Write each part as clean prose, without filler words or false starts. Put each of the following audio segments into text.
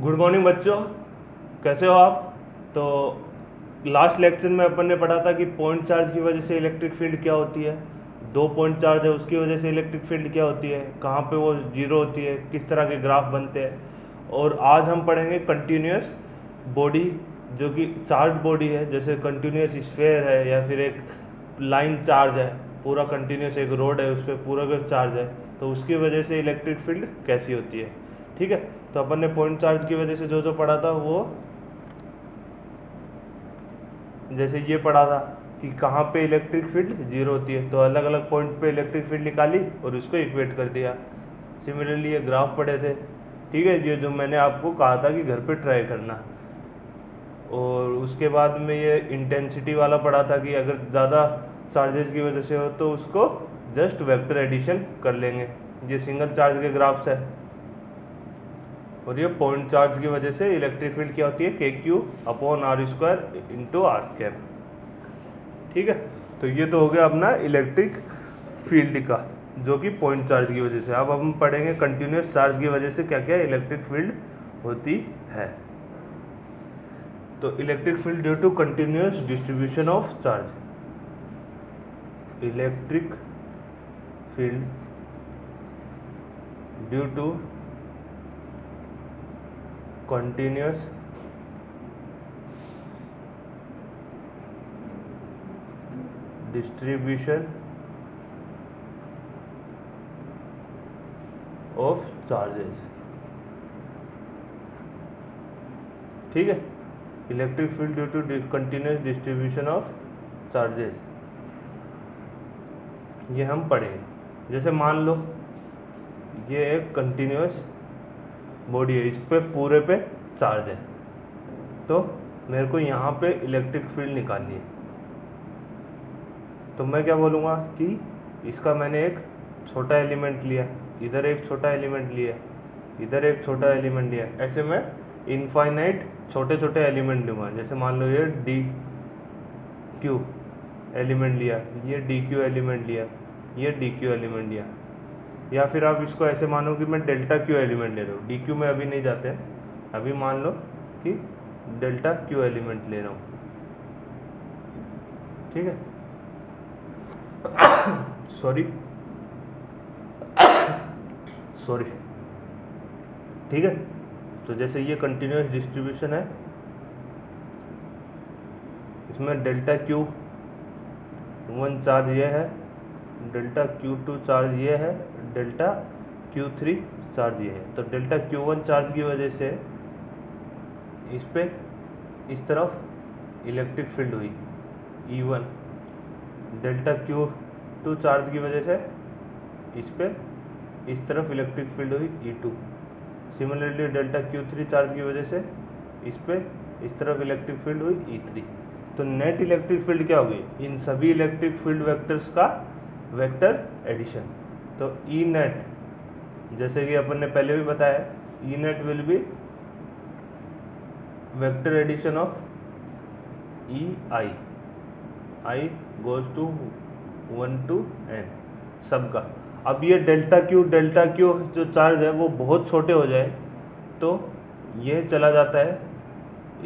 Good morning बच्चों, कैसे हो आप। तो लास्ट लेक्चर में अपन ने पढ़ा था कि पॉइंट चार्ज की वजह से इलेक्ट्रिक फील्ड क्या होती है, दो पॉइंट चार्ज है उसकी वजह से इलेक्ट्रिक फील्ड क्या होती है, कहाँ पे वो जीरो होती है, किस तरह के ग्राफ बनते हैं। और आज हम पढ़ेंगे कंटिन्यूस बॉडी, जो कि चार्ज बॉडी है, जैसे कंटिन्यूस स्फेयर है या फिर एक लाइन चार्ज है, पूरा कंटिन्यूस एक रोड है उस पर पूरा का चार्ज है, तो उसकी वजह से इलेक्ट्रिक फील्ड कैसी होती है। ठीक है, तो अपन ने पॉइंट चार्ज की वजह से जो जो पढ़ा था वो जैसे ये पढ़ा था कि कहाँ पे इलेक्ट्रिक फील्ड जीरो होती है, तो अलग अलग पॉइंट पे इलेक्ट्रिक फील्ड निकाली और उसको इक्वेट कर दिया। सिमिलरली ये ग्राफ पढ़े थे, ठीक है, ये जो मैंने आपको कहा था कि घर पे ट्राई करना। और उसके बाद में ये इंटेंसिटी वाला पढ़ा था कि अगर ज़्यादा चार्जेस की वजह से हो तो उसको जस्ट वेक्टर एडिशन कर लेंगे। ये सिंगल चार्ज के ग्राफ्स है। और ये पॉइंट चार्ज की वजह से इलेक्ट्रिक फील्ड क्या होती है, के Q upon are square into R cap. ठीक है, तो ये तो हो गया अपना इलेक्ट्रिक फील्ड का, जो कि पॉइंट चार्ज की वजह से। अब हम पढ़ेंगे कंटिन्यूस चार्ज की वजह से क्या क्या इलेक्ट्रिक फील्ड होती है। तो electric field due to continuous distribution of charge, electric field due to continuous distribution of charges। ठीक है, electric field due to continuous distribution of charges, ये हम पढ़ेंगे। जैसे मान लो ये एक कंटिन्यूस बॉडी है, इस पे पूरे पे चार्ज है, तो मेरे को यहाँ पे इलेक्ट्रिक फील्ड निकालनी है। तो मैं क्या बोलूँगा कि इसका मैंने एक छोटा एलिमेंट लिया, इधर एक छोटा एलिमेंट लिया, इधर एक छोटा एलिमेंट लिया, ऐसे मैं इनफाइनाइट छोटे छोटे एलिमेंट लूँगा। जैसे मान लो ये डी क्यू एलिमेंट लिया, ये डी क्यू एलिमेंट लिया, ये डी क्यू एलिमेंट लिया। या फिर आप इसको ऐसे मानो कि मैं डेल्टा क्यू एलिमेंट ले रहा हूँ, डी क्यू में अभी नहीं जाते हैं, अभी मान लो कि डेल्टा क्यू एलिमेंट ले रहा हूँ। ठीक है, सॉरी सॉरी। ठीक है, तो जैसे ये कंटिन्यूस डिस्ट्रीब्यूशन है, इसमें डेल्टा क्यू वन चार्ज ये है, डेल्टा क्यू टू चार्ज ये है, डेल्टा क्यू थ्री चार्ज ये है। तो डेल्टा क्यू वन चार्ज की वजह से इस पे इस तरफ इलेक्ट्रिक फील्ड हुई E1, delta Q to charge की वजह से इस पे इस तरफ इलेक्ट्रिक फील्ड हुई E2। Similarly delta Q three charge की वजह से इस पे इस तरफ इलेक्ट्रिक फील्ड हुई E3। तो नेट इलेक्ट्रिक फील्ड क्या होगी, इन सभी इलेक्ट्रिक फील्ड वेक्टर्स का वेक्टर एडिशन। तो ई नेट, जैसे कि अपन ने पहले भी बताया, E net will be vector addition of E I goes to 1 to n सबका। अब ये डेल्टा क्यू जो चार्ज है वो बहुत छोटे हो जाए तो ये चला जाता है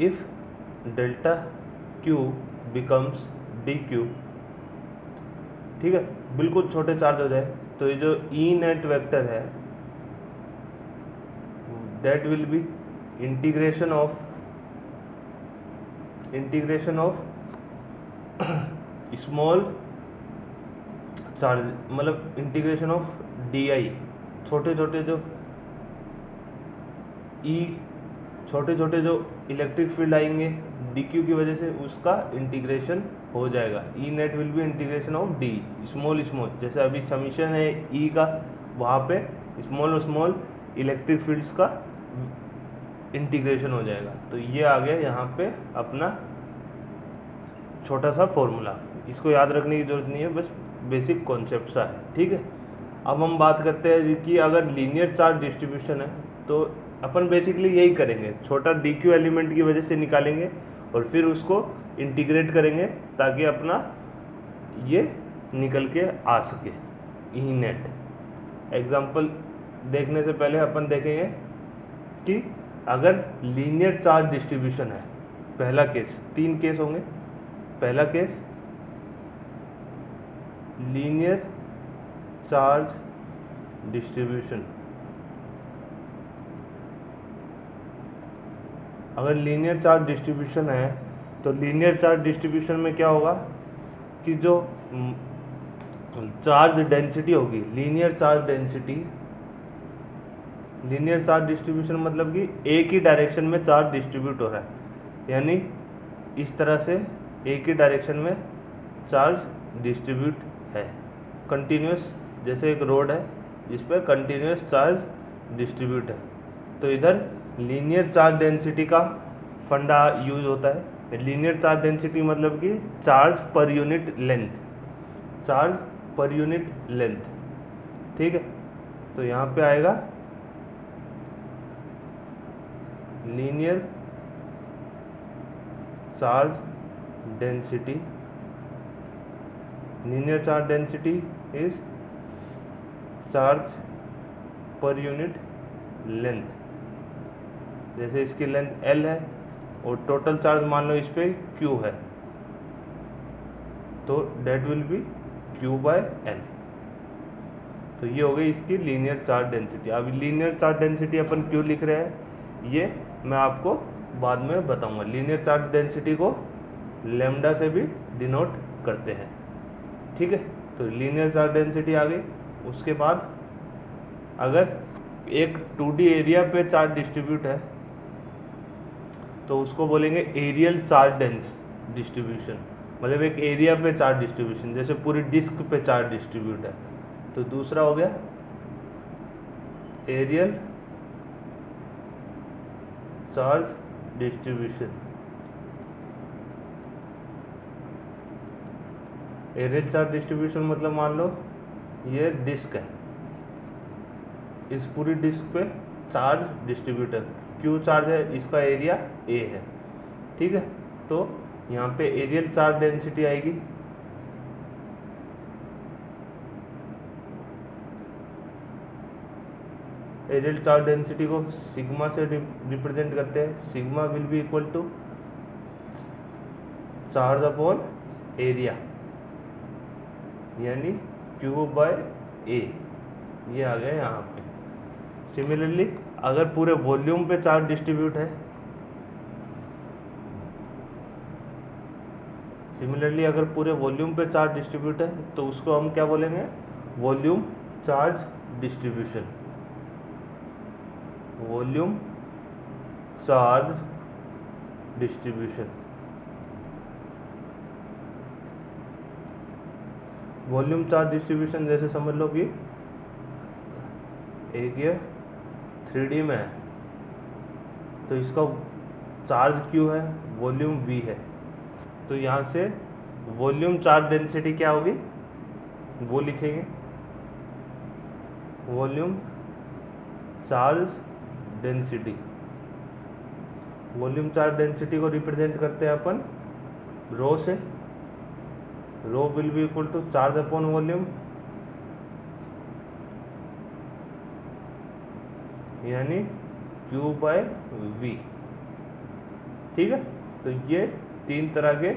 if delta Q becomes D Q. ठीक है, बिल्कुल छोटे चार्ज हो जाए तो ये जो ई नेट वेक्टर है that will be integration of small charge, मतलब इंटीग्रेशन ऑफ डी आई, छोटे छोटे जो छोटे छोटे जो इलेक्ट्रिक फील्ड आएंगे डी क्यू की वजह से, उसका इंटीग्रेशन हो जाएगा। E net will be integration of D small, जैसे अभी समीशन है ई का, वहाँ पे स्मॉल इलेक्ट्रिक फील्ड्स का इंटीग्रेशन हो जाएगा। तो ये आ गया यहाँ पे अपना छोटा सा फॉर्मूला, इसको याद रखने की जरूरत नहीं है, बस बेसिक कॉन्सेप्ट सा है। ठीक है, अब हम बात करते हैं कि अगर लीनियर चार्ज डिस्ट्रीब्यूशन है तो अपन बेसिकली यही करेंगे, छोटा डी क्यू एलिमेंट की वजह से निकालेंगे और फिर उसको इंटीग्रेट करेंगे ताकि अपना ये निकल के आ सके ई नेट। एग्जाम्पल देखने से पहले अपन देखेंगे कि अगर लीनियर चार्ज डिस्ट्रीब्यूशन है, पहला केस, 3 केस होंगे। पहला केस लीनियर चार्ज डिस्ट्रीब्यूशन, अगर लीनियर चार्ज डिस्ट्रीब्यूशन है तो लीनियर चार्ज डिस्ट्रीब्यूशन में क्या होगा कि जो चार्ज डेंसिटी होगी, linear charge density, linear charge distribution मतलब कि एक ही डायरेक्शन में चार्ज डिस्ट्रीब्यूट हो रहा है, यानी इस तरह से एक ही डायरेक्शन में चार्ज डिस्ट्रीब्यूट है कंटिन्यूस, जैसे एक रोड है जिस पर कंटिन्यूस चार्ज डिस्ट्रीब्यूट है, तो इधर लीनियर चार्ज डेंसिटी का फंडा यूज होता है। लीनियर चार्ज डेंसिटी मतलब कि charge per unit length, charge per unit length, ठीक है। तो यहाँ पे आएगा linear charge density, linear charge density is charge per unit length, जैसे इसकी लेंथ L है और टोटल चार्ज मान लो इस पे Q है, तो डेट विल बी Q/L। तो ये हो गई इसकी लीनियर चार्ज डेंसिटी। अब लीनियर चार्ज डेंसिटी अपन क्यों लिख रहे हैं ये मैं आपको बाद में बताऊंगा। लीनियर चार्ज डेंसिटी को लैम्डा से भी डिनोट करते हैं, ठीक है। तो लीनियर चार्ज डेंसिटी आ गई। उसके बाद अगर एक 2D एरिया पे चार्ज डिस्ट्रीब्यूट है तो उसको बोलेंगे एरियल चार्ज डेंस डिस्ट्रीब्यूशन, मतलब एक एरिया पे चार्ज डिस्ट्रीब्यूशन, जैसे पूरी डिस्क पे चार्ज डिस्ट्रीब्यूट है। तो दूसरा हो गया areal charge distribution. Areal charge distribution मतलब मान लो ये डिस्क है, इस पूरी डिस्क पे चार्ज डिस्ट्रीब्यूट है, क्यू चार्ज है, इसका एरिया ए है, ठीक है। तो यहाँ पे एरियल चार्ज डेंसिटी आएगी एरियल चार्ज डेंसिटी को सिग्मा से रिप्रेजेंट करते हैं। Sigma will be equal to charge upon area, यानी Q/A, ये आ गया यहाँ पे। सिमिलरली अगर पूरे वॉल्यूम पे चार्ज डिस्ट्रीब्यूट है, सिमिलरली अगर पूरे वॉल्यूम पे चार्ज डिस्ट्रीब्यूट है तो उसको हम क्या बोलेंगे, volume charge distribution, volume charge distribution. Volume charge distribution जैसे समझ लो कि एक ये 3D में है तो इसका चार्ज Q है, वॉल्यूम V है, तो यहाँ से वॉल्यूम चार्ज डेंसिटी क्या होगी वो लिखेंगे, volume charge density. Volume charge density को रिप्रेजेंट करते हैं अपन रो से, rho will be equal to charge upon volume, यानी Q/V, ठीक है। तो ये 3 तरह के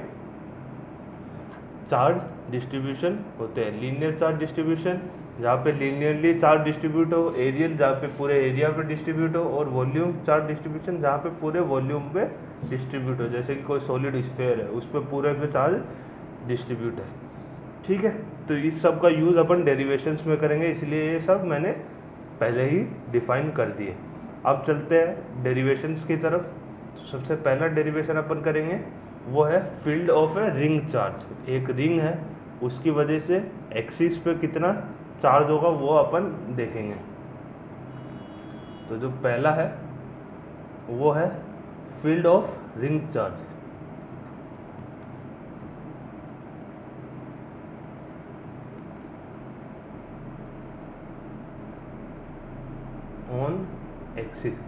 चार्ज डिस्ट्रीब्यूशन होते हैं। लीनियर चार्ज डिस्ट्रीब्यूशन जहाँ पे लीनियरली चार्ज डिस्ट्रीब्यूट हो, एरियल जहाँ पे पूरे एरिया पे डिस्ट्रीब्यूट हो, और वॉल्यूम चार्ज डिस्ट्रीब्यूशन जहाँ पे पूरे वॉल्यूम पे डिस्ट्रीब्यूट हो, जैसे कि कोई सॉलिड स्फीयर है उस पर पूरे पे चार्ज डिस्ट्रीब्यूट है, ठीक है। तो इस सब का यूज़ अपन डेरिवेशंस में करेंगे, इसलिए ये सब मैंने पहले ही डिफाइन कर दिए। अब चलते हैं डेरिवेशंस की तरफ। सबसे पहला डेरिवेशन अपन करेंगे वो है field of a ring charge. एक रिंग है, उसकी वजह से एक्सिस पे कितना चार्ज होगा वो अपन देखेंगे। तो जो पहला है वो है field of ring charge. On axis,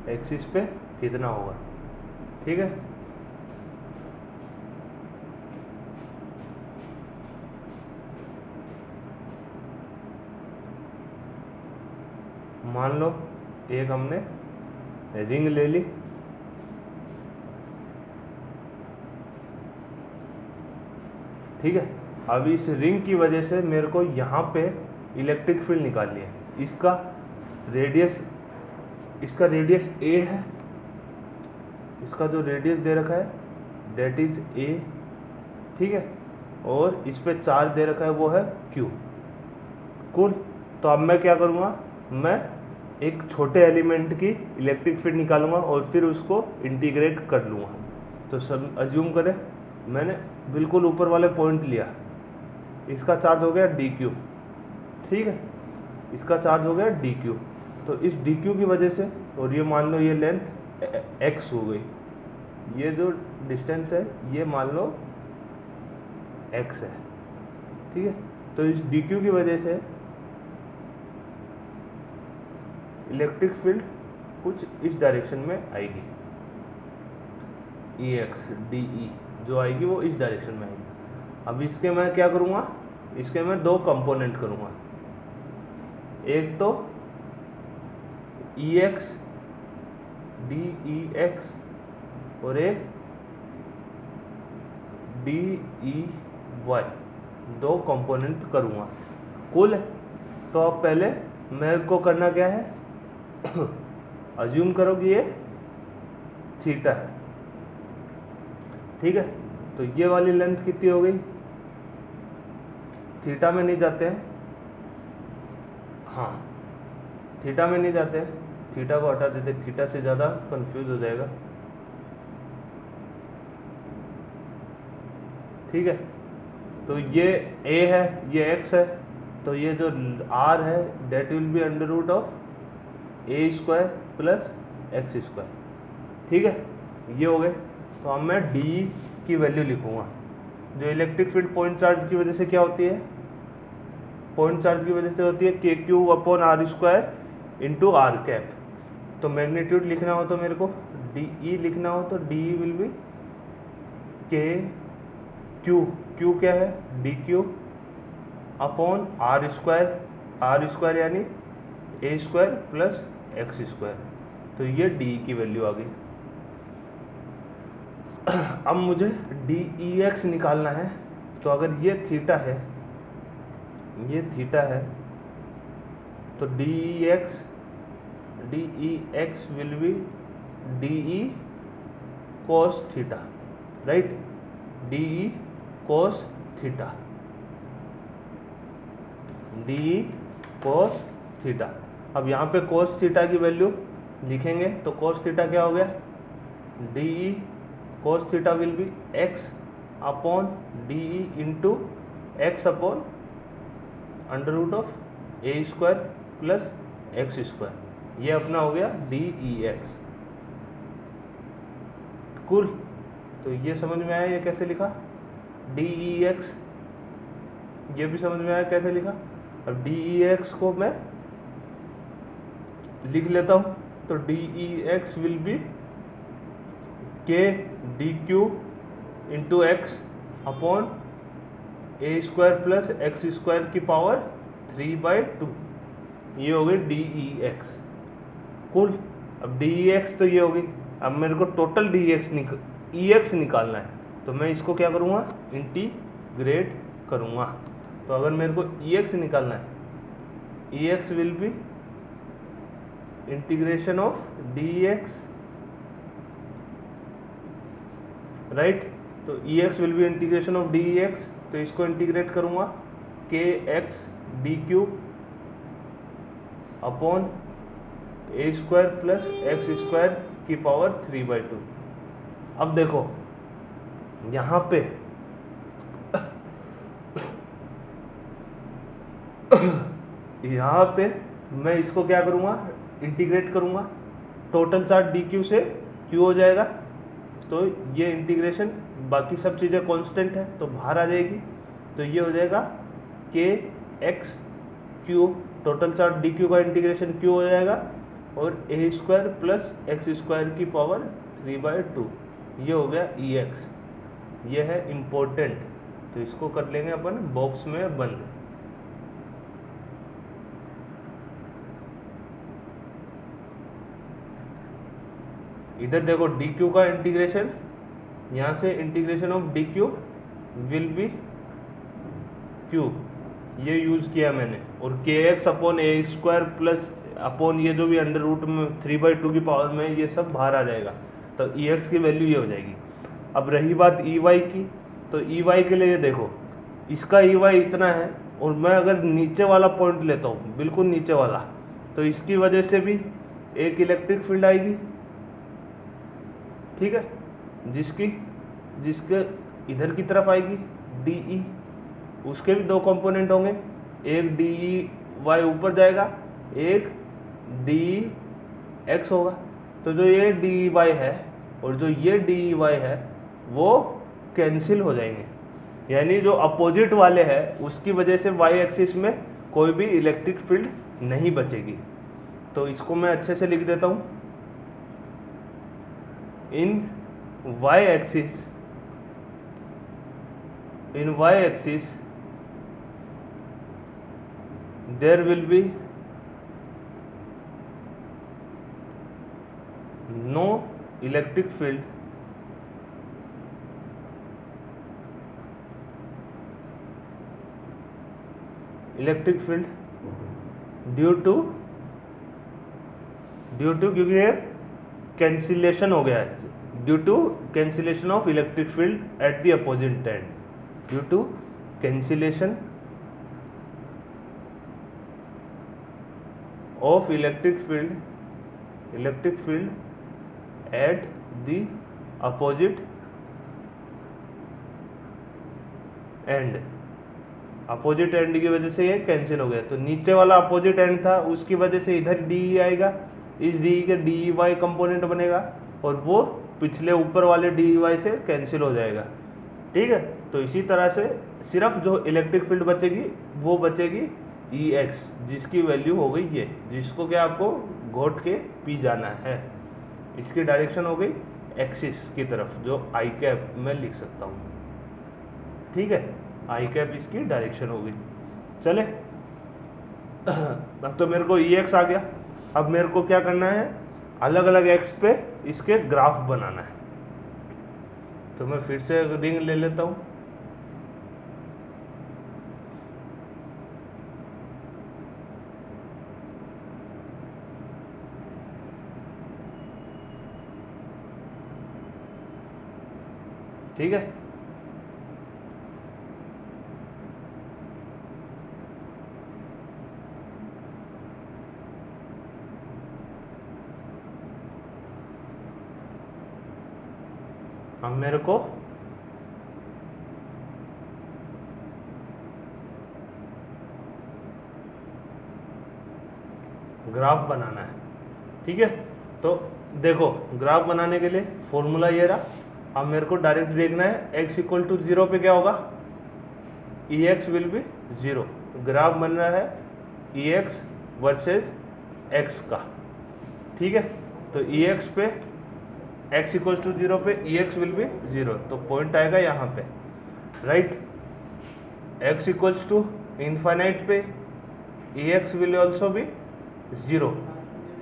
axis पे कितना होगा, ठीक है। मान लो एक हमने रिंग ले ली, ठीक है। अब इस रिंग की वजह से मेरे को यहाँ पे इलेक्ट्रिक फील्ड निकालनी है। इसका रेडियस ए है, इसका जो रेडियस दे रखा है डेट इज ए, ठीक है। और इस पे चार्ज दे रखा है वो है क्यू, कूल। तो अब मैं क्या करूँगा, मैं एक छोटे एलिमेंट की इलेक्ट्रिक फील्ड निकालूंगा और फिर उसको इंटीग्रेट कर लूँगा। तो सब अज्यूम करें मैंने बिल्कुल ऊपर वाले पॉइंट लिया, इसका चार्ज हो गया डी क्यू, ठीक है, इसका चार्ज हो गया डी क्यू। तो इस डी क्यू की वजह से, और ये मान लो ये लेंथ एक्स हो गई, ये जो डिस्टेंस है ये मान लो एक्स है, ठीक है। तो इस डी क्यू की वजह से इलेक्ट्रिक फील्ड कुछ इस डायरेक्शन में आएगी, ई एक्स डी ई जो आएगी वो इस डायरेक्शन में आएगी। अब इसके मैं क्या करूँगा, इसके मैं दो कंपोनेंट करूँगा, एक तो E x D E x और एक डी ई वाई, दो कंपोनेंट करूँगा, कूल है। तो अब पहले मेरे को करना क्या है, अज्यूम करो कि ये थीटा है, ठीक है। तो ये वाली लेंथ कितनी हो गई, थीटा में नहीं जाते हैं, हाँ थीटा में नहीं जाते हैं, थीटा को हटा देते, थीटा से ज़्यादा कंफ्यूज हो जाएगा, ठीक है। तो ये a है, ये x है, तो ये जो r है that will be under root of a square plus x square, ठीक है। ये हो गए। तो अब मैं d की वैल्यू लिखूँगा, जो इलेक्ट्रिक फील्ड पॉइंट चार्ज की वजह से क्या होती है, पॉइंट चार्ज की वजह से होती है के Q upon are square into R cap. तो मैग्नीट्यूड लिखना हो तो मेरे को डी ई लिखना हो तो D E will be K Q, Q क्या है D Q upon are square यानी a square plus x square. तो ये डी की वैल्यू आ गई। अब मुझे डी ई एक्स निकालना है। तो अगर ये थीटा है, ये थीटा है, तो D E x will be D E cos theta, right, D E cos theta, D E cos theta. अब यहाँ पे कोस थीटा की वैल्यू लिखेंगे तो कोस थीटा क्या हो गया, D E cos theta will be x upon D E into x upon under root of a square plus x square. ये अपना हो गया डी ई एक्स, कूल। तो ये समझ में आया ये कैसे लिखा, डी ई एक्स, ये भी समझ में आया कैसे लिखा। अब डी ई एक्स को मैं लिख लेता हूँ, तो D E x will be के D Q into x upon A square plus x square की पावर 3/2। ये हो गई डी ई एक्स, कूल। अब डी ई एक्स तो ये हो गई। अब मेरे को टोटल डी ई एक्स निकालना है, तो मैं इसको क्या करूँगा, इंटीग्रेट करूँगा। तो अगर मेरे को ई एक्स निकालना है, E x will be integration of D X, right. तो E x will be integration of D X, तो इसको इंटीग्रेट करूँगा K X D Q upon A square plus x square की पावर 3/2। अब देखो यहाँ पे यहाँ पे मैं इसको क्या करूँगा, इंटीग्रेट करूँगा, टोटल चार्ज डी क्यू से क्यू हो जाएगा, तो ये इंटीग्रेशन, बाकी सब चीज़ें कांस्टेंट है तो बाहर आ जाएगी। तो ये हो जाएगा के x Q, total charge D Q का इंटीग्रेशन क्यू हो जाएगा, और ए स्क्वायर प्लस एक्स स्क्वायर की पावर 3/2। ये हो गया ई एक्स। ये है इम्पोर्टेंट, तो इसको कर लेंगे अपन बॉक्स में बंद। इधर देखो डी क्यू का इंटीग्रेशन, यहाँ से integration of D Q will B Q, ये यूज़ किया मैंने, और के x upon A square plus upon ये जो भी अंडर रूट में 3/2 की पावर में ये सब बाहर आ जाएगा, तो ई एक्स की वैल्यू ये हो जाएगी। अब रही बात ई वाई की, तो ई वाई के लिए देखो इसका ई वाई इतना है, और मैं अगर नीचे वाला पॉइंट लेता हूँ बिल्कुल नीचे वाला, तो इसकी वजह से भी एक इलेक्ट्रिक फील्ड आएगी, ठीक है, जिसके इधर की तरफ आएगी डी ई, उसके भी दो कंपोनेंट होंगे, एक डी ई वाई ऊपर जाएगा, एक डी एक्स होगा। तो जो ये डी वाई है और जो ये डी वाई है वो कैंसिल हो जाएंगे, यानी जो अपोजिट वाले हैं उसकी वजह से वाई एक्सिस में कोई भी इलेक्ट्रिक फील्ड नहीं बचेगी। तो इसको मैं अच्छे से लिख देता हूँ, in Y axis there will be no electric field due to क्योंकि ये कैंसिलेशन हो गया है, due to cancellation of electric field at the opposite end, due to cancellation of electric field at the opposite end, opposite end की वजह से ये cancel हो गया। तो नीचे वाला अपोजिट एंड था, उसकी वजह से इधर डी आएगा, इस डी के डी वाई कंपोनेंट बनेगा, और वो पिछले ऊपर वाले डी वाई से कैंसिल हो जाएगा, ठीक है। तो इसी तरह से सिर्फ जो इलेक्ट्रिक फील्ड बचेगी वो बचेगी ई एक्स, जिसकी वैल्यू हो गई ये, जिसको क्या आपको घोट के पी जाना है, इसकी डायरेक्शन हो गई एक्सिस की तरफ, जो आई कैप में लिख सकता हूँ, ठीक है, आई कैप इसकी डायरेक्शन हो गई। चले अब तो मेरे को ई एक्स आ गया, अब मेरे को क्या करना है, अलग अलग एक्स पे इसके ग्राफ बनाना है। तो मैं फिर से रिंग ले लेता हूँ, ठीक है। अब मेरे को ग्राफ बनाना है, ठीक है। तो देखो ग्राफ बनाने के लिए फॉर्मूला ये रहा, अब मेरे को डायरेक्ट देखना है x इक्वल टू 0 पे क्या होगा, ई एक्स विल बी 0। ग्राफ बन रहा है ई एक्स वर्सेज एक्स का, ठीक है। तो ई एक्स पे x इक्वल टू 0 पे ई एक्स विल बी 0, तो पॉइंट आएगा यहाँ पे, right. x equals to infinite पे E x will also be 0,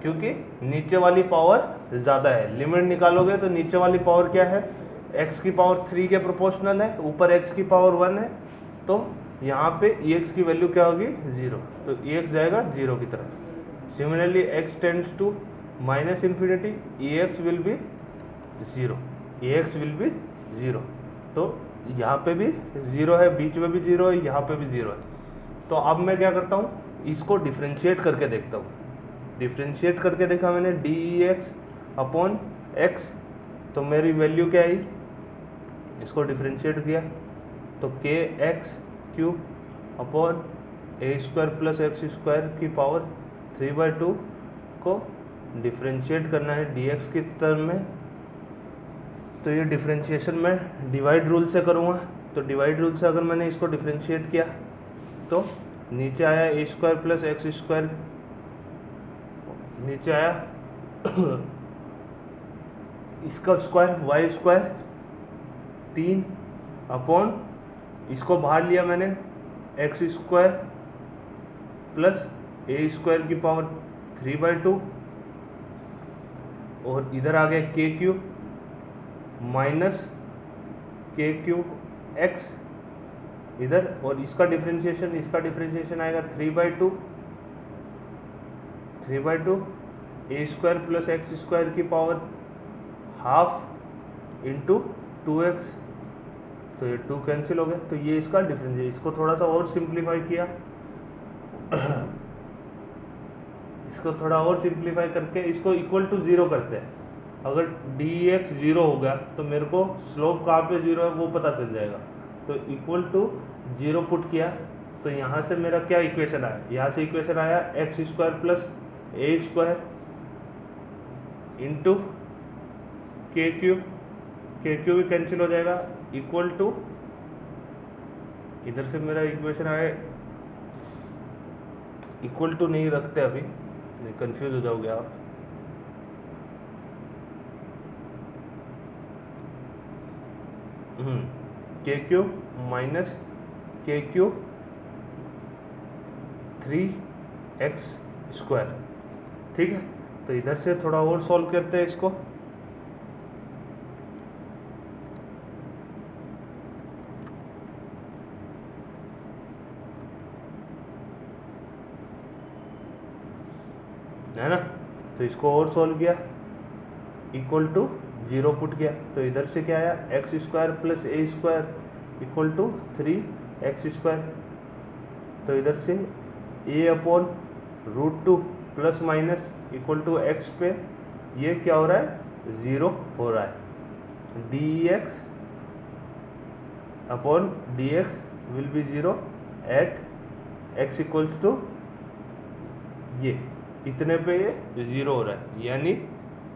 क्योंकि नीचे वाली पावर ज़्यादा है, लिमिट निकालोगे तो नीचे वाली पावर क्या है, x की पावर 3 के प्रोपोर्शनल है, ऊपर x की पावर 1 है, तो यहाँ पे ex की वैल्यू क्या होगी 0, तो ex जाएगा 0 की तरफ। Similarly x tends to minus infinity, ex will be 0, ex will be 0, तो यहाँ पे भी 0 है, बीच में भी 0 है, यहाँ पे भी 0 है। तो अब मैं क्या करता हूँ, इसको डिफ्रेंशिएट करके देखता हूँ। डिफ्रेंशिएट करके देखा मैंने D E x upon x, तो मेरी वैल्यू क्या आई, इसको डिफ्रेंशिएट किया तो के x Q upon A square plus x square की पावर 3/2 को डिफ्रेंशिएट करना है डी एक्स की टर्म में। तो ये डिफ्रेंशिएशन मैं डिवाइड रूल से करूँगा, तो डिवाइड रूल से अगर मैंने इसको डिफ्रेंशिएट किया तो नीचे आया ए स्क्वायर प्लस एक्स स्क्वायर, नीचे आया इसका स्क्वायर वाई स्क्वायर 3 अपॉन, इसको बाहर लिया मैंने x square plus a square की पावर 3/2 और इधर आ गया के क्यू माइनस के क्यू एक्स इधर, और इसका डिफ्रेंशिएशन आएगा 3/2 ए स्क्वायर प्लस एक्स स्क्वायर की पावर हाफ इंटू 2x। तो ये 2 कैंसिल हो गया, तो ये इसका डिफरेंस है। इसको थोड़ा सा और सिंप्लीफाई किया इसको थोड़ा और सिंप्लीफाई करके इसको इक्वल टू 0 करते हैं। अगर dx 0 हो गया तो मेरे को स्लोप कहाँ पे 0 है वो पता चल जाएगा। तो इक्वल टू 0 पुट किया, तो यहाँ से मेरा क्या इक्वेशन आया, यहाँ से इक्वेशन आया x square plus a square into के क्यू भी कैंसिल हो जाएगा, इक्वल टू इधर से मेरा इक्वेशन आया, इक्वल टू नहीं रखते अभी, कंफ्यूज हो जाओगे आप। के क्यू माइनस के क्यू 3x स्क्वायर, ठीक है। तो इधर से थोड़ा और सॉल्व करते हैं इसको। है ना, तो इसको और सॉल्व किया, इक्वल टू 0 पुट किया, तो इधर से क्या आया x square plus a square equal to 3x square. तो इधर से a/√2 plus minus equal to x पे ये क्या हो रहा है, 0 हो रहा है। dx will be 0 at x equals to ये इतने पे ये 0 हो रहा है। यानी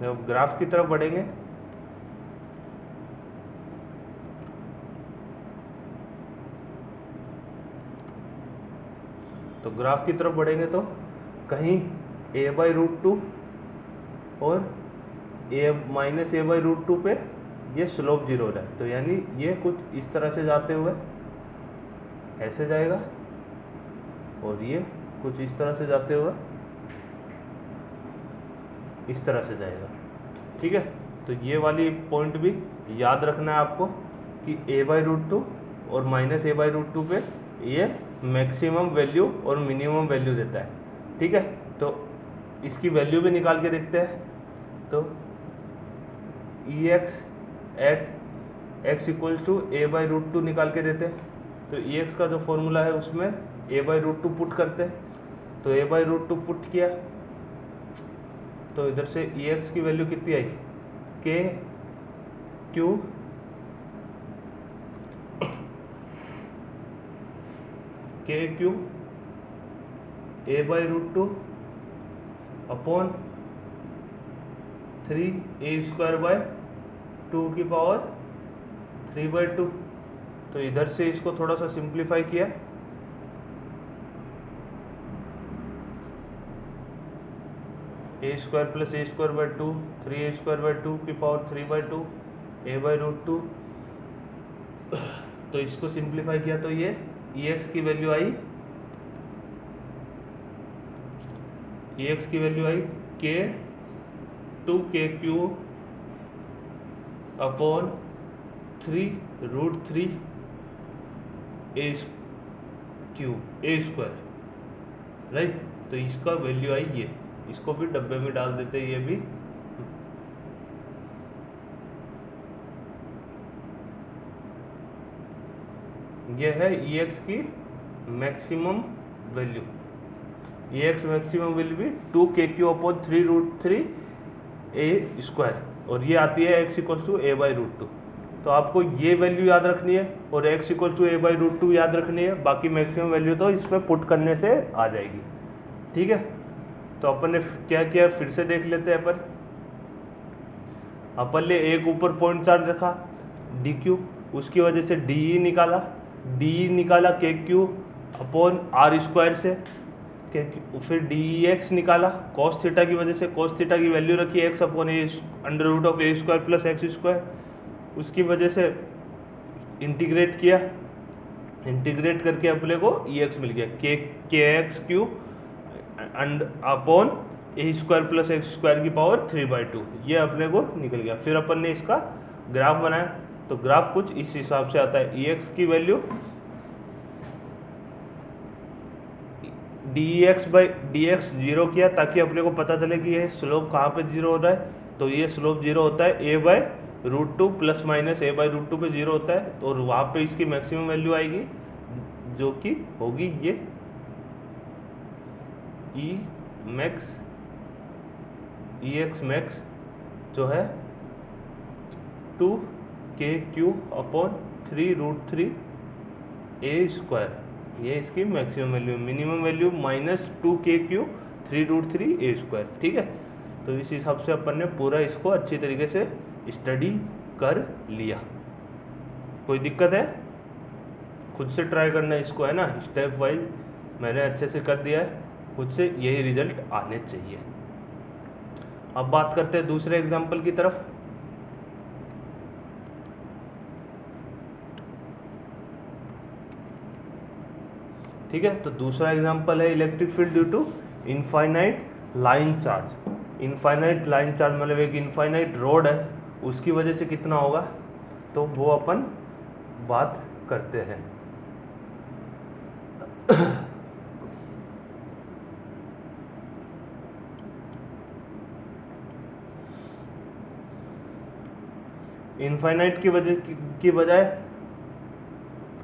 जब ग्राफ की तरफ बढ़ेंगे तो कहीं a/√2 और माइनस a/√2 पे ये स्लोप 0 हो रहा है। तो यानी ये कुछ इस तरह से जाते हुए ऐसे जाएगा और ये कुछ इस तरह से जाते हुए इस तरह से जाएगा, ठीक है। तो ये वाली पॉइंट भी याद रखना है आपको कि a/√2 और माइनस a/√2 पे ये मैक्सिमम वैल्यू और मिनिमम वैल्यू देता है, ठीक है। तो इसकी वैल्यू भी निकाल के देखते हैं। तो ex at x equals to a/√2 निकाल के देते हैं। तो ex का जो फॉर्मूला है उसमें a/√2 पुट करते हैं। तो a/√2 पुट किया, तो इधर से ex की वैल्यू कितनी आई, के क्यू a/√2 अपॉन 3a² की पावर 3/2। तो इधर से इसको थोड़ा सा सिंप्लीफाई किया, a² प्लस a²/2 3a²/2 की पावर 3/2 a/√2। तो इसको सिंप्लीफाई किया तो ये ex की वैल्यू आई k/2kq अपॉन 3√3a², राइट। तो इसका वैल्यू आई ये, इसको भी डब्बे में डाल देते हैं। ये भी ये है ex की maximum value. ex maximum will be 2kq upon 3√3a², और ये आती है x इक्वल्स टू a/√2। तो आपको ये वैल्यू याद रखनी है और x इक्वल्स टू a/√2 याद रखनी है। बाकी मैक्सिमम वैल्यू तो इसमें पुट करने से आ जाएगी, ठीक है। तो अपन ने क्या किया फिर से देख लेते हैं। अपन ने एक ऊपर पॉइंट चार्ज रखा dq, उसकी वजह से de निकाला kq अपॉन r² से, फिर dx निकाला cos थीटा की वजह से, cos थीटा की वैल्यू रखी x upon a² plus x², उसकी वजह से इंटीग्रेट किया, इंटीग्रेट करके अपने को ex मिल गया kx Q upon A square plus x square की पावर 3/2, ये अपने को निकल गया। फिर अपन ने इसका ग्राफ बनाया, तो ग्राफ कुछ इस हिसाब से आता है। ई एक्स की value D x by D x zero किया ताकि अपने को पता चले कि ये स्लोप कहाँ पे जीरो हो रहा है। तो ये स्लोप जीरो होता है A by root two plus minus A by root two पे जीरो होता है, और वहाँ पे इसकी मैक्सिमम वैल्यू आएगी जो कि होगी ये ई मैक्स ई एक्स मैक्स जो है 2k³/3√3 ए स्क्वायर, ये इसकी maximum value. Minimum value -2k³/3√3 ए स्क्वायर। ठीक है, तो इस हिसाब से अपन ने पूरा इसको अच्छी तरीके से स्टडी कर लिया। कोई दिक्कत है? खुद से ट्राई करना इसको, है ना, स्टेप वाइज मैंने अच्छे से कर दिया है, खुद से यही रिजल्ट आने चाहिए। अब बात करते हैं दूसरे एग्जाम्पल की तरफ। ठीक है, तो दूसरा एग्जाम्पल है electric field due to infinite line charge. Infinite line charge मतलब एक इनफाइनाइट रोड है, उसकी वजह से कितना होगा, तो वो अपन बात करते हैं। इनफाइनाइट की वजह की बजाय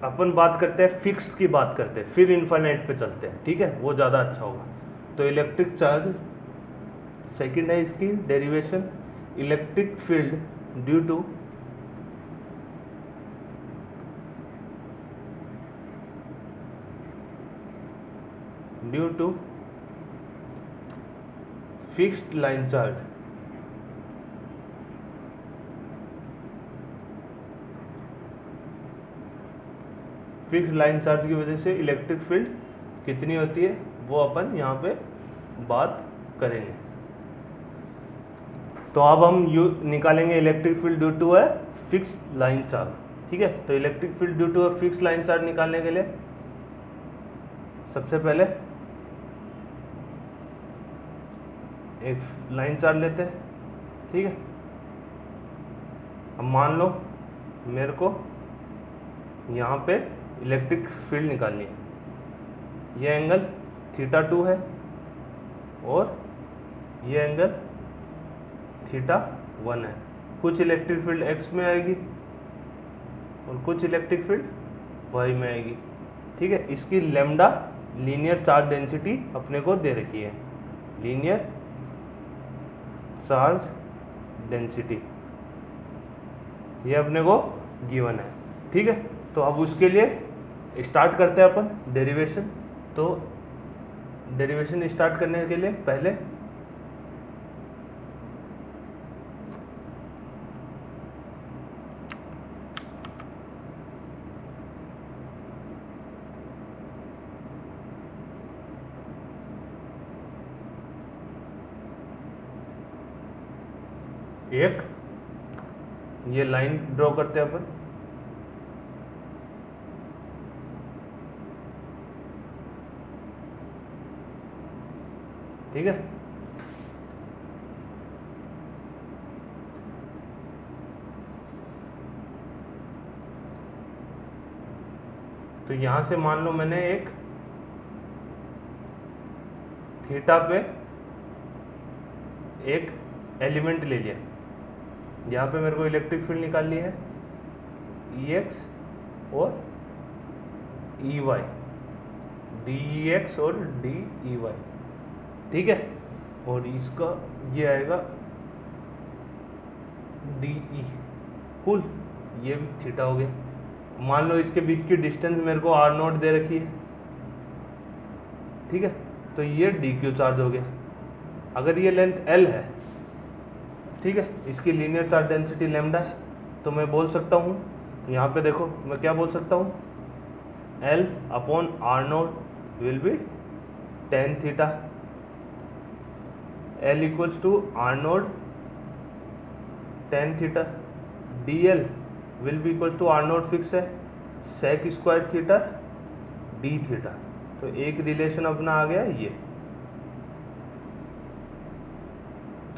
अपन बात करते हैं फिक्स्ड की बात करते हैं, फिर इनफाइनाइट पे चलते हैं। ठीक है, वो ज़्यादा अच्छा होगा। तो इलेक्ट्रिक चार्ज सेकंड है इसकी derivation, electric field due to fixed line charge. Fixed line charge की वजह से इलेक्ट्रिक फील्ड कितनी होती है वो अपन यहाँ पे बात करेंगे। तो अब हम निकालेंगे इलेक्ट्रिक फील्ड ड्यू टू है फिक्स्ड लाइन चार्ज। ठीक है, तो इलेक्ट्रिक फील्ड ड्यू टू है फिक्स्ड लाइन चार्ज निकालने के लिए सबसे पहले एक लाइन चार्ज लेते हैं। ठीक है, अब मान लो मेरे को यहाँ पे इलेक्ट्रिक फील्ड निकालनी है, ये एंगल θ2 है और ये एंगल θ1 है। कुछ इलेक्ट्रिक फील्ड x में आएगी और कुछ इलेक्ट्रिक फील्ड y में आएगी। ठीक है, इसकी लैम्डा लीनियर चार्ज डेंसिटी अपने को दे रखी है, लीनियर चार्ज डेंसिटी ये अपने को गिवन है। ठीक है, तो अब उसके लिए स्टार्ट करते हैं अपन डेरिवेशन। तो डेरिवेशन स्टार्ट करने के लिए पहले एक ये लाइन ड्रॉ करते हैं अपन। ठीक है, तो यहां से मान लो मैंने एक थीटा पे एक एलिमेंट ले लिया, यहाँ पे मेरे को इलेक्ट्रिक फील्ड निकालनी है ई एक्स और ई वाई, डी एक्स और डी ई वाई। ठीक है, और इसका ये आएगा डी ई, कुल ये भी थीटा हो गया। मान लो इसके बीच की डिस्टेंस मेरे को आर नोट दे रखी है। ठीक है, तो ये डी क्यू चार्ज हो गया। अगर ये लेंथ एल है, ठीक है, इसकी लीनियर चार्ज डेंसिटी लैम्डा है, तो मैं बोल सकता हूँ, यहाँ पे देखो मैं क्या बोल सकता हूँ, L upon are naught will be tan theta, L equals to R naught tan theta, D L will be equals to R naught fix है, sec square theta D theta. तो एक रिलेशन अपना आ गया ये।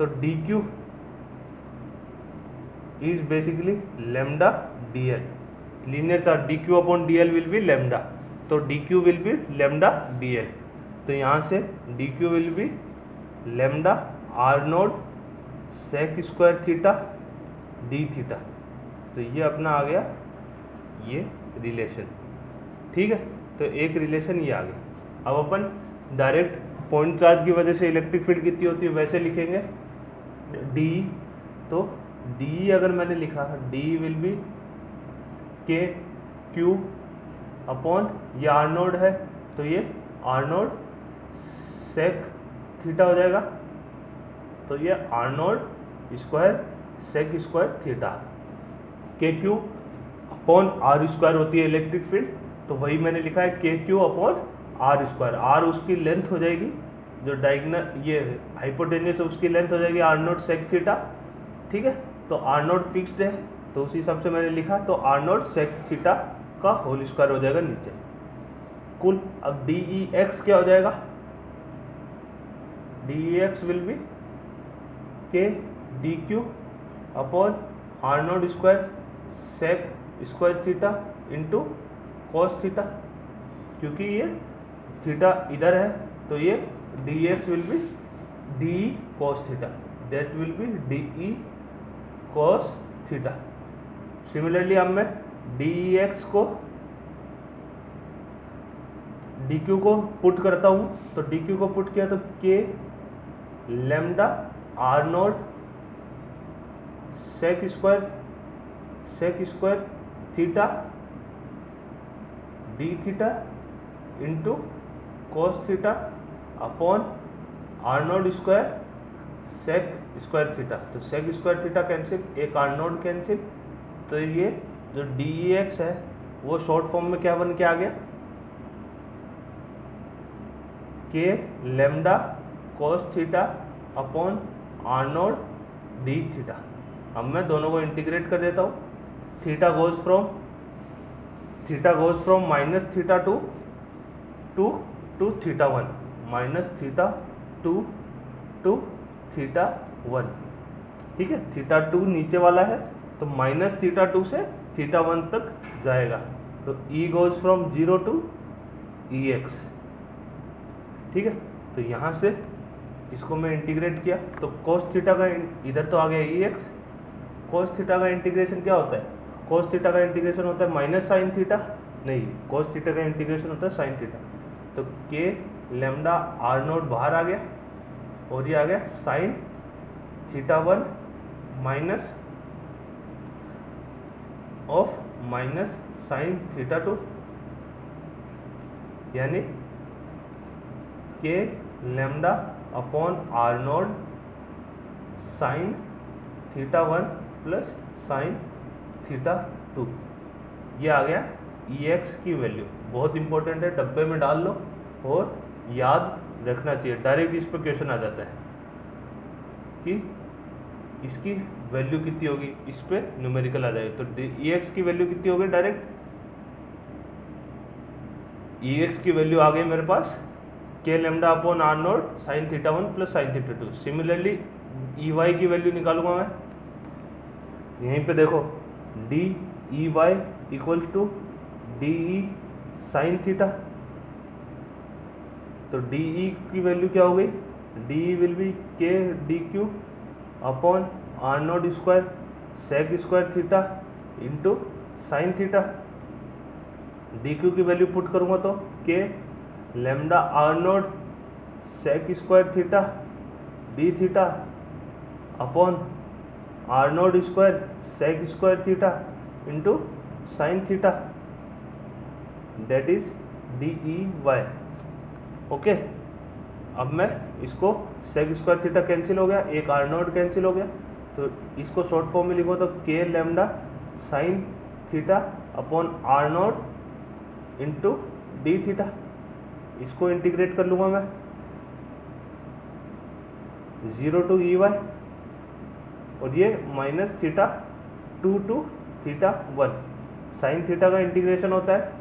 तो D Q is basically lambda D L, linear charge D Q upon D L will be lambda, तो D Q will be lambda D L, तो यहाँ से D Q will be lambda r nought sec square theta D theta, तो ये अपना आ गया ये रिलेशन, ठीक है। तो एक रिलेशन ये आ गया। अब अपन डायरेक्ट पॉइंट चार्ज की वजह से इलेक्ट्रिक फील्ड कितनी होती है वैसे लिखेंगे डी, तो डी अगर मैंने लिखा D will be K Q upon ये आर नोड है, तो ये आर नोड सेक थीटा हो जाएगा, तो ये r nought square sec square theta, k Q upon are square होती है इलेक्ट्रिक फील्ड, तो वही मैंने लिखा है के Q upon are square, r उसकी लेंथ हो जाएगी जो डायगोनल ये हाइपोटेन्यूस है उसकी लेंथ हो जाएगी आर नोट सेक थीटा, ठीक है। तो आर नोट फिक्स्ड है तो उसी हिसाब से मैंने लिखा, तो आर नोट सेक थीटा का होल स्क्वायर हो जाएगा नीचे कुल। अब डी ई एक्स क्या हो जाएगा, D E x will be के D Q upon are note square sec square theta into cos theta, क्योंकि ये थीटा इधर है तो ये D X will be D cos theta, that will be D E cos theta. Similarly अब मैं D E X को D Q को पुट करता हूँ, तो डी क्यू को पुट किया तो k lambda r nought sec square theta D theta into cos theta upon are note square sec square theta, तो सेक स्क्वायर थीटा कैंसिल, एक आर नोट कैंसिल, तो ये जो डी ई एक्स है वो शॉर्ट फॉर्म में क्या बन के आ गया, K lambda cos theta upon are naught D theta. अब मैं दोनों को इंटीग्रेट कर देता हूँ, theta goes from minus theta two theta one, minus theta two theta one, ठीक है। थीटा टू नीचे वाला है तो माइनस थीटा टू से थीटा वन तक जाएगा, तो E goes from zero to E X, ठीक है। तो यहाँ से इसको मैं इंटीग्रेट किया तो cos थीटा का इधर तो आ गया ई एक्स, cos थीटा का इंटीग्रेशन क्या होता है, cos थीटा का इंटीग्रेशन होता है माइनस साइन थीटा, नहीं cos थीटा का इंटीग्रेशन होता है साइन थीटा, तो के लेमडा आर नोट बाहर आ गया और ये आ गया sine theta one minus of minus sine theta two, यानी k lambda upon are nought sine theta one plus sine theta two, ये आ गया ई एक्स की वैल्यू। बहुत इंपॉर्टेंट है, डब्बे में डाल लो और याद रखना चाहिए, डायरेक्ट इस पर क्वेश्चन आ जाता है कि इसकी वैल्यू कितनी होगी, इस पे न्यूमेरिकल आ जाएगा। तो ई एक्स की वैल्यू कितनी होगी, डायरेक्ट ई एक्स की वैल्यू आ गई मेरे पास k lambda upon are nought sine theta one plus sine theta two. Similarly E y की वैल्यू निकालूंगा मैं, यहीं पे देखो d E y equal to d E sine theta, तो डी ई की वैल्यू क्या हो गई, डी ई विल बी के D Q upon are note square sec square theta into sine theta, D Q की वैल्यू पुट करूँगा तो k lambda r nought sec square theta D theta upon are note square sec square theta into sine theta, that is d E y. Okay, अब मैं इसको सेक square theta cancel हो गया, एक r nought cancel हो गया, तो इसको शॉर्ट फॉर्म में लिखो तो k lambda sine theta upon are nought into d theta, इसको इंटीग्रेट कर लूँगा मैं 0 टू ई वाई, और ये minus theta two theta one, sine theta का इंटीग्रेशन होता है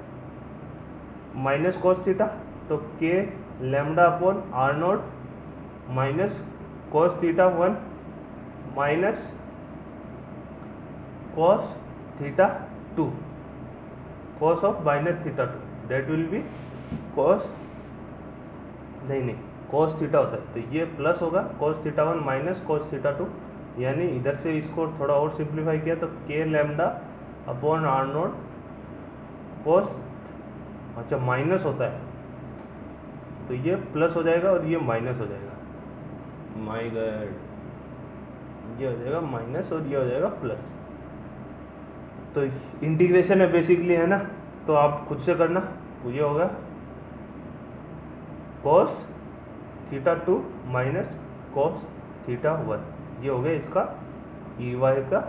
माइनस कॉस थीटा, तो k lambda upon are nought minus cos theta one minus cos theta 2, cos of minus theta 2 that will be cos, नहीं cos theta होता है, तो ये plus होगा cos theta 1 minus cos theta 2, यानी इधर से इसको थोड़ा और सिंप्लीफाई किया तो k lambda upon are note cos, अच्छा माइनस होता है तो ये प्लस हो जाएगा और ये माइनस हो जाएगा, माय गॉड, ये हो जाएगा माइनस और ये हो जाएगा प्लस। तो इंटीग्रेशन है बेसिकली, है ना, तो आप खुद से करना। तो ये होगा cos theta 2 minus cos theta 1, ये हो गया इसका ई वाई का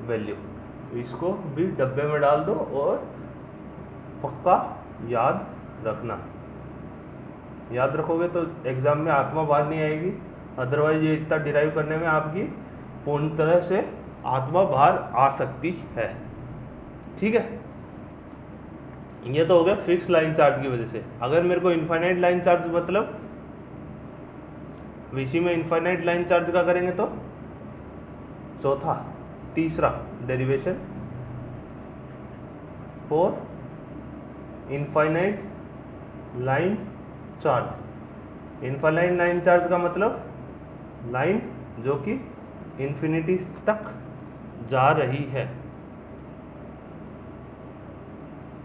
वैल्यू। तो इसको भी डब्बे में डाल दो और पक्का याद रखना। याद रखोगे तो एग्ज़ाम में आत्मा बाहर नहीं आएगी, अदरवाइज ये इतना डिराइव करने में आपकी पूर्ण तरह से आत्मा बाहर आ सकती है। ठीक है, ये तो हो गया फिक्स लाइन चार्ज की वजह से। अगर मेरे को इनफाइनाइट लाइन चार्ज मतलब वीसी में इनफाइनाइट लाइन चार्ज का करेंगे तो तीसरा derivation for infinite line charge. Infinite line charge का मतलब लाइन जो कि इन्फिनिटी तक जा रही है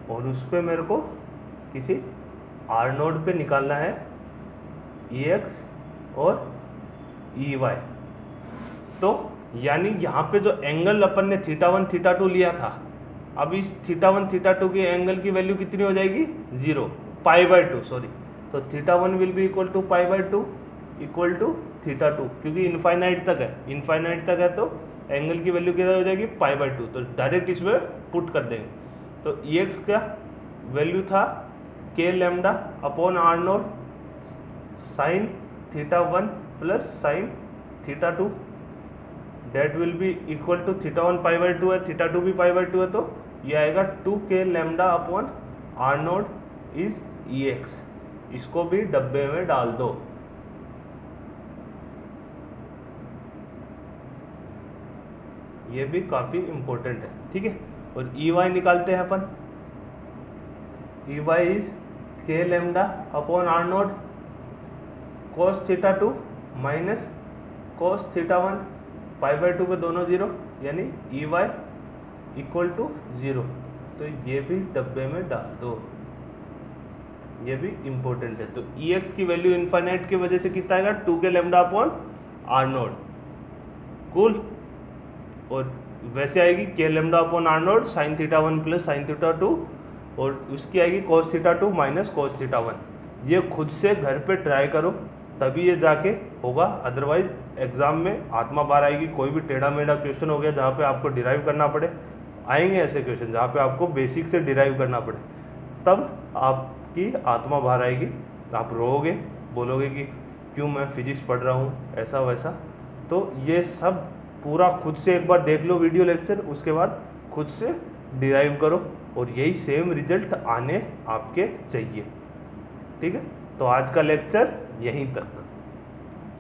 और उस पर मेरे को किसी आर नोड पे निकालना है ई एक्स और ई वाई। तो यानी यहाँ पे जो एंगल अपन ने थीटा 1 थीटा 2 लिया था, अब इस थीटा 1 थीटा 2 के एंगल की वैल्यू कितनी हो जाएगी 0, π/2 सॉरी। तो theta 1 will be equal to π/2 equal to theta 2, क्योंकि इनफाइनाइट तक है, इनफाइनाइट तक है तो एंगल की वैल्यू कितना हो जाएगी π/2, तो डायरेक्ट इसमें पुट कर देंगे। तो ई एक्स का वैल्यू था k lambda upon are nought sine theta 1 plus sine theta 2 that will be equal to theta 1 π/2 है, थीटा 2 भी π/2 है, तो ये आएगा 2k lambda upon are nought is E x. इसको भी डब्बे में डाल दो। ये भी काफ़ी इम्पोर्टेंट है, ठीक है। और ई वाई निकालते हैं अपन। E Y is k lambda upon are note cos theta 2 minus cos theta 1, π/2 पे दोनों 0, यानी ई वाई इक्वल टू 0। तो ये भी डब्बे में डाल दो, ये भी इम्पोर्टेंट है। तो ई एक्स की वैल्यू इनफाइनाइट की वजह से कितना आएगा 2k lambda upon are nought, cool. और वैसे आएगी k lambda upon are nought sine theta 1 plus sine theta 2, और उसकी आएगी cos theta 2 minus cos theta 1। ये खुद से घर पे ट्राई करो तभी ये जाके होगा, अदरवाइज एग्जाम में आत्मा बाहर आएगी। कोई भी टेढ़ा मेढ़ा क्वेश्चन हो गया जहाँ पे आपको डिराइव करना पड़े, आएंगे ऐसे क्वेश्चन जहाँ पे आपको बेसिक से डिराइव करना पड़े, तब आपकी आत्मा बाहर आएगी। आप रोओगे, बोलोगे कि क्यों मैं फिजिक्स पढ़ रहा हूँ ऐसा वैसा। तो ये सब पूरा खुद से एक बार देख लो वीडियो लेक्चर, उसके बाद खुद से डिराइव करो और यही सेम रिजल्ट आने आपके चाहिए, ठीक है। तो आज का लेक्चर यहीं तक।